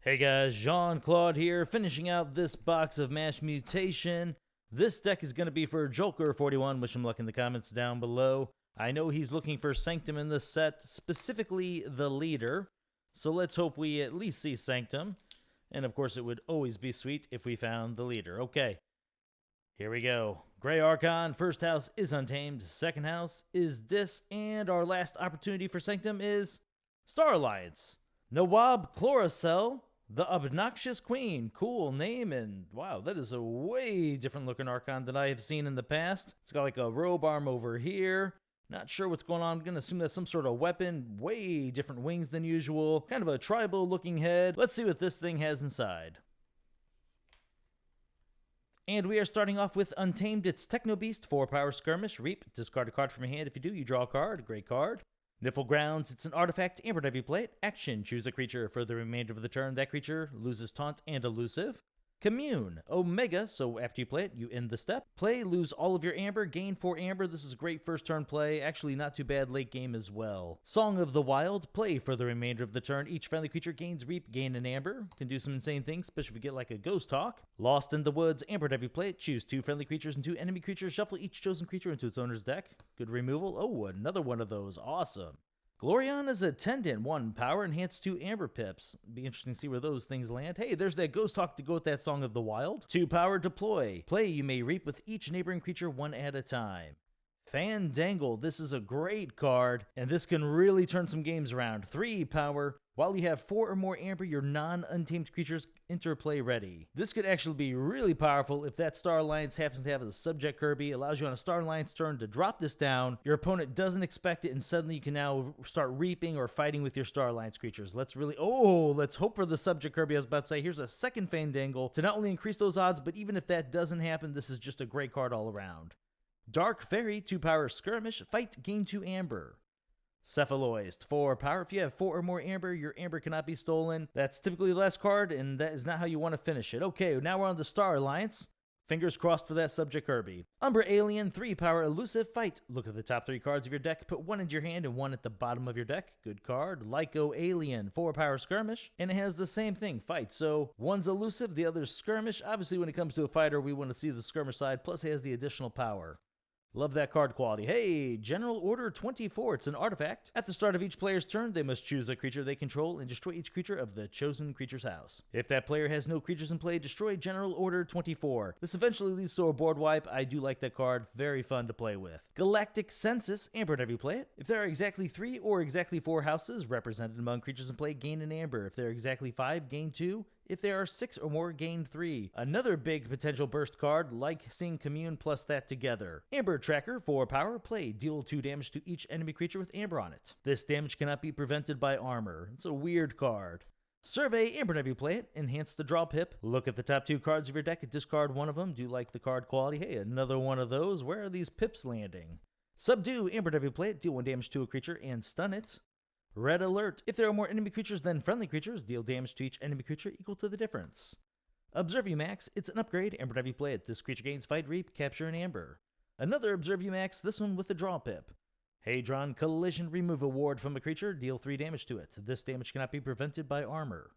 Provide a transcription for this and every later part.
Hey guys, Jean-Claude here, finishing out this box of Mash Mutation. This deck is going to be for Joker41, wish him luck in the comments down below. I know he's looking for Sanctum in this set, specifically the leader. So let's hope we at least see Sanctum. And of course it would always be sweet if we found the leader. Okay, here we go. Gray Archon, first house is Untamed, second house is Dis, and our last opportunity for Sanctum is Star Alliance. Nawab Chloracell, the Obnoxious Queen. Cool name, and wow, that is a way different looking Archon than I have seen in the past. It's got like a robe arm over here. Not sure what's going on. I'm going to assume that's some sort of weapon. Way different wings than usual. Kind of a tribal looking head. Let's see what this thing has inside. And we are starting off with Untamed. It's Techno Beast, 4-power Skirmish. Reap, discard a card from your hand. If you do, you draw a card. Great card. Niffle Grounds, it's an artifact, Amber Whenever you play it. Action, choose a creature. For the remainder of the turn, that creature loses Taunt and Elusive. Commune, Omega, so after you play it, you end the step. Play, lose all of your Amber, gain 4 Amber. This is a great first turn play. Actually, not too bad late game as well. Song of the Wild, play for the remainder of the turn. Each friendly creature gains Reap, gain an Amber. Can do some insane things, especially if you get like a Ghost Hawk. Lost in the Woods, Amber Whenever you play it. Choose 2 friendly creatures and 2 enemy creatures. Shuffle each chosen creature into its owner's deck. Good removal. Oh, another one of those. Awesome. Gloriana's Attendant, 1 power, enhance 2 Amber Pips. Be interesting to see where those things land. Hey, there's that Ghost Hawk to go with that Song of the Wild. 2 power, deploy. Play, you may reap with each neighboring creature 1 at a time. Fandangle, this is a great card, and this can really turn some games around. 3 power. While you have 4 or more Amber, your non-untamed creatures interplay ready. This could actually be really powerful if that Star Alliance happens to have a subject Kirby. Allows you on a Star Alliance turn to drop this down. Your opponent doesn't expect it, and suddenly you can now start reaping or fighting with your Star Alliance creatures. Let's hope for the subject Kirby. I was about to say, here's a second Fandangle to not only increase those odds, but even if that doesn't happen, this is just a great card all around. Dark Fairy, 2 power Skirmish, fight, gain 2 Amber. Cephaloist, 4 power. If you have 4 or more Amber, your Amber cannot be stolen. That's typically the last card, and that is not how you want to finish it. Okay, now we're on the Star Alliance. Fingers crossed for that subject Kirby. Umbra Alien, 3 power Elusive, fight. Look at the top 3 cards of your deck, put 1 into your hand and 1 at the bottom of your deck. Good card. Lyco Alien, 4 power Skirmish, and it has the same thing, fight. So one's Elusive, the other's Skirmish. Obviously, when it comes to a fighter, we want to see the Skirmish side, plus it has the additional power. Love that card quality. Hey, General Order 24. It's an artifact. At the start of each player's turn, they must choose a creature they control and destroy each creature of the chosen creature's house. If that player has no creatures in play, destroy General Order 24. This eventually leads to a board wipe. I do like that card. Very fun to play with. Galactic Census. Amber whenever you play it. If there are exactly 3 or exactly 4 houses represented among creatures in play, gain an Amber. If there are exactly 5, gain 2. If there are 6 or more, gain 3. Another big potential burst card, like seeing Commune plus that together. Amber Tracker, 4 power, play. Deal 2 damage to each enemy creature with Amber on it. This damage cannot be prevented by armor. It's a weird card. Survey, Amber whenever you play it. Enhance the draw pip. Look at the top 2 cards of your deck and discard one of them. Do like the card quality. Hey, another one of those. Where are these pips landing? Subdue, Amber whenever you play it. Deal 1 damage to a creature and stun it. Red Alert. If there are more enemy creatures than friendly creatures, deal damage to each enemy creature equal to the difference. Observe You Max. It's an upgrade. Amber whenever you play it. This creature gains fight, reap, capture, and Amber. Another Observe You Max, this one with the draw pip. Hadron Collision. Remove a ward from a creature. Deal 3 damage to it. This damage cannot be prevented by armor.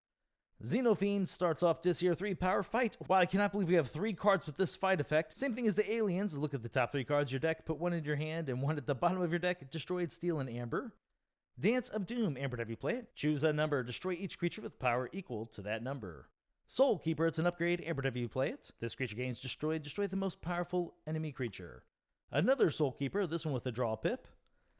Xenofiend starts off this year, 3 power, fight. Wow, I cannot believe we have 3 cards with this fight effect. Same thing as the aliens. Look at the top 3 cards of your deck. Put 1 in your hand and 1 at the bottom of your deck. Destroyed, steal, and Amber. Dance of Doom, Amber whenever you play it. Choose a number, destroy each creature with power equal to that number. Soul Keeper, it's an upgrade, Amber whenever you play it. This creature gains destroy the most powerful enemy creature. Another Soul Keeper, this one with a draw pip.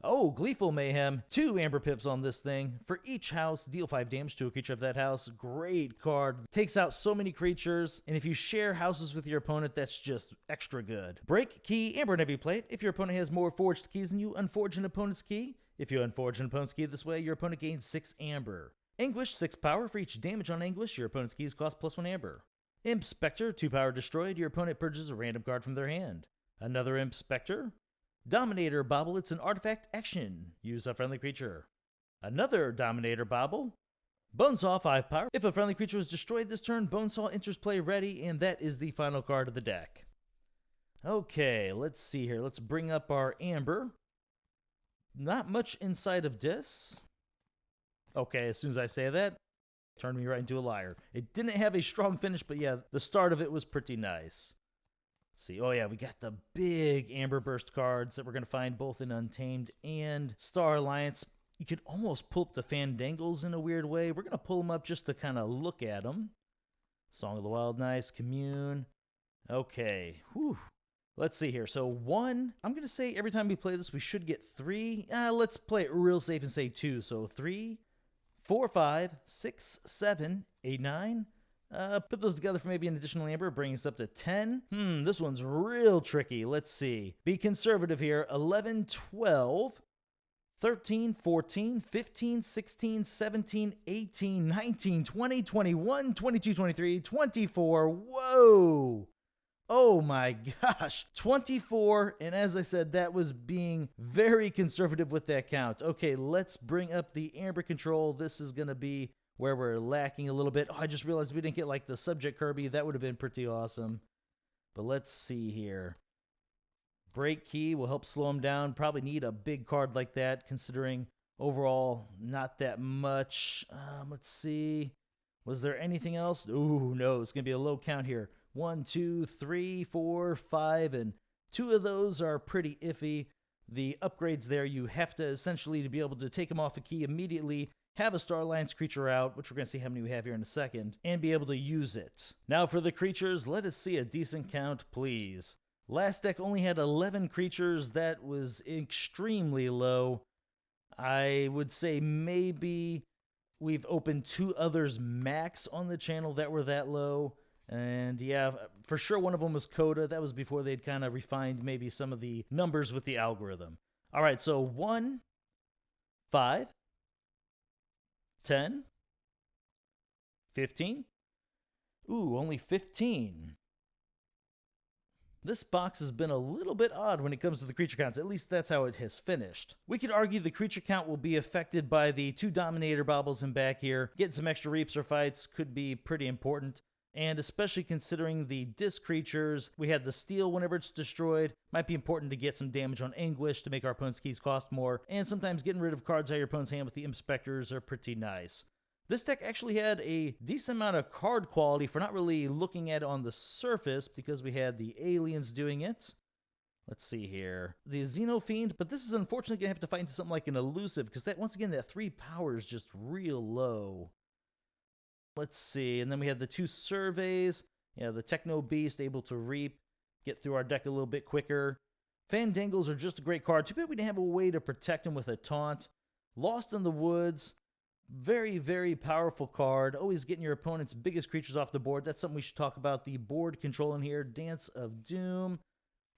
Oh, Gleeful Mayhem, 2 Amber Pips on this thing. For each house, deal 5 damage to a creature of that house. Great card. Takes out so many creatures, and if you share houses with your opponent, that's just extra good. Break Key, Amber whenever you play it. If your opponent has more forged keys than you, unforge an opponent's key. If you unforge an opponent's key this way, your opponent gains 6 Amber. Anguish, 6 power. For each damage on Anguish, your opponent's keys cost +1 Amber. Imp Spectre, 2 power destroyed. Your opponent purchases a random card from their hand. Another Imp Spectre. Dominator Bobble, it's an artifact, action. Use a friendly creature. Another Dominator Bobble. Bonesaw, 5 power. If a friendly creature is destroyed this turn, Bonesaw enters play ready, and that is the final card of the deck. Okay, let's see here. Let's bring up our Amber. Not much inside of Dis. Okay, as soon as I say that, Turned me right into a liar. It didn't have a strong finish, but yeah, the start of it was pretty nice. Let's see. Oh yeah, we got the big Amber Burst cards that we're going to find both in Untamed and Star Alliance. You could almost pull up the Fandangles in a weird way. We're going to pull them up just to kind of look at them. Song of the Wild, nice. Commune. Okay. Whew. Let's see here. So 1, I'm going to say every time we play this, we should get 3. Let's play it real safe and say 2. So 3, 4, 5, 6, 7, 8, 9. Put those together for maybe an additional amber, bring us up to 10. This one's real tricky. Let's see. Be conservative here. 11, 12, 13, 14, 15, 16, 17, 18, 19, 20, 21, 22, 23, 24. Whoa! Oh my gosh, 24, and as I said, that was being very conservative with that count. Okay, let's bring up the amber control. This is going to be where we're lacking a little bit. Oh, I just realized we didn't get like the subject Kirby. That would have been pretty awesome. But let's see here. Break key will help slow him down. Probably need a big card like that, considering overall not that much. Let's see. Was there anything else? Ooh, no, it's going to be a low count here. 1, 2, 3, 4, 5, and 2 of those are pretty iffy. The upgrades there, you have to essentially, to be able to take them off a key immediately, have a Star Alliance creature out, which we're going to see how many we have here in a second, and be able to use it. Now for the creatures, let us see a decent count, please. Last deck only had 11 creatures. That was extremely low. I would say maybe we've opened 2 others max on the channel that were that low. And yeah, for sure one of them was Coda. That was before they'd kind of refined maybe some of the numbers with the algorithm. All right, so 1, 5, 10, 15. Ooh, only 15. This box has been a little bit odd when it comes to the creature counts. At least that's how it has finished. We could argue the creature count will be affected by the 2 Dominator baubles in back here. Getting some extra reaps or fights could be pretty important. And especially considering the disc creatures, we had the steel whenever it's destroyed. Might be important to get some damage on Anguish to make our opponent's keys cost more. And sometimes getting rid of cards out of your opponent's hand with the Inspectors are pretty nice. This deck actually had a decent amount of card quality for not really looking at it on the surface because we had the aliens doing it. Let's see here. The Xenofiend, but this is unfortunately going to have to fight into something like an elusive because that, once again, that 3 power is just real low. Let's see, and then we have the 2 surveys. Yeah, the Techno Beast able to reap, get through our deck a little bit quicker. Fandangles are just a great card. Too bad we didn't have a way to protect him with a taunt. Lost in the Woods, very, very powerful card. Always getting your opponent's biggest creatures off the board. That's something we should talk about. The board control in here. Dance of Doom.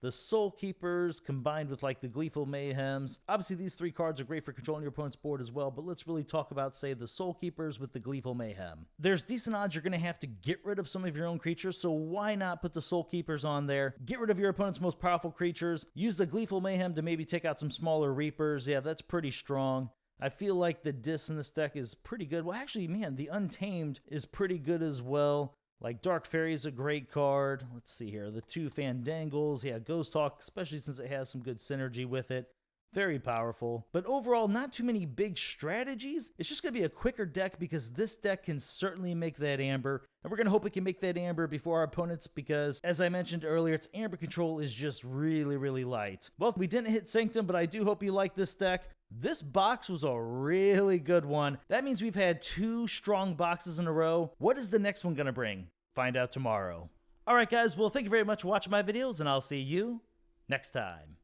The Soul Keepers combined with like the Gleeful Mayhems. Obviously these 3 cards are great for controlling your opponent's board as well, but let's really talk about, say, the Soul Keepers with the Gleeful Mayhem. There's decent odds you're going to have to get rid of some of your own creatures, so why not put the Soul Keepers on there? Get rid of your opponent's most powerful creatures. Use the Gleeful Mayhem to maybe take out some smaller Reapers. Yeah, that's pretty strong. I feel like the Dis in this deck is pretty good. Well, actually, man, the Untamed is pretty good as well. Like Dark Fairy is a great card. Let's see here. The 2 Fandangles. Yeah, Ghost Hawk, especially since it has some good synergy with it. Very powerful. But overall, not too many big strategies. It's just going to be a quicker deck because this deck can certainly make that amber. And we're going to hope it can make that amber before our opponents because, as I mentioned earlier, its amber control is just really, really light. Well, we didn't hit Sanctum, but I do hope you like this deck. This box was a really good one. That means we've had 2 strong boxes in a row. What is the next one going to bring? Find out tomorrow. Alright guys, well thank you very much for watching my videos and I'll see you next time.